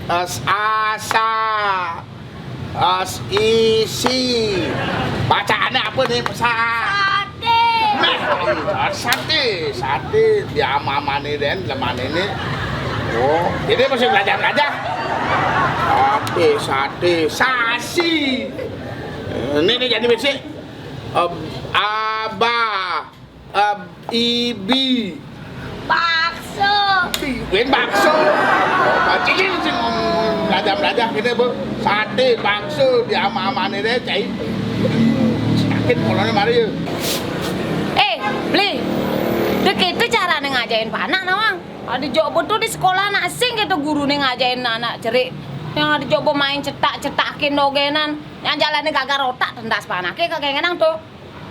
As asa, as isi. Bacaannya apa nih? Sate. Dia mama nih dan leman ini. Oh, jadi masih belajar. Sate, sasi. Ini jadi besi. Abah, ibi. Bakso. Bikin bakso. Bacilin sih belajar kita bu. Sate, bakso, dia mama nih deh cai. Sakit polanya mari ya. Beli. Dek itu cara ngajain anak nawang. Ada coba tuh di sekolah anak asing gitu guru ngajain anak cerik. Yang ada coba main cetak-cetakin dogenan. Yang jalannya kagak rotak tendas panake kagak ngenang tuh.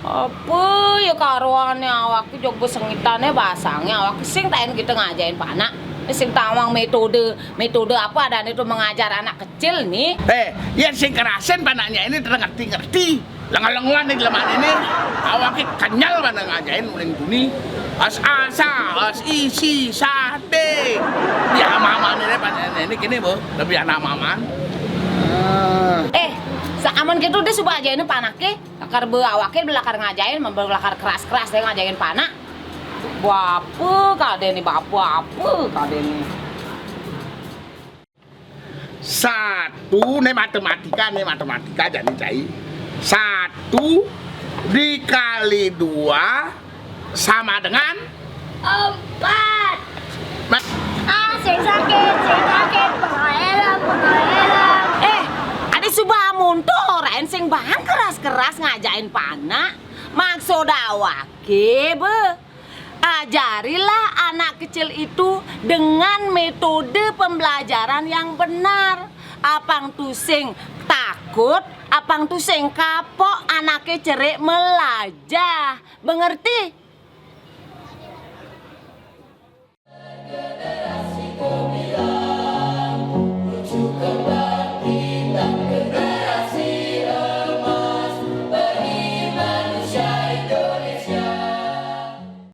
Apa ya karuannya awak coba sengitannya basangnya awak sing taen kita ngajain anak. Sing tawang metode apa dan itu mengajar anak kecil nih. Ya sing kerasen panaknya ini terus ngerti. Lengan-lengan nih leman ini awaknya kenyal mana ngajain uling buni. As asa, as isi, sate. Ya mama nih panaknya ini gini bu, lebih anak mama. Saaman gitu deh coba ajain panake, lakar awake belakar ngajain, membelakar keras-keras deh ngajain panak. Bapu kade nih bapu apa kade nih. Satu nih matematika jadi cai. 1 dikali 2 sama dengan 4. Sing sakit, pengaelang. Ada subamun tuh rain sing bang keras-keras ngajain panak. Maksud awake ajarilah anak kecil itu dengan metode pembelajaran yang benar. Apang tuh sing takut, apang tuh sing kapok anaknya cerik melajah. Mengerti?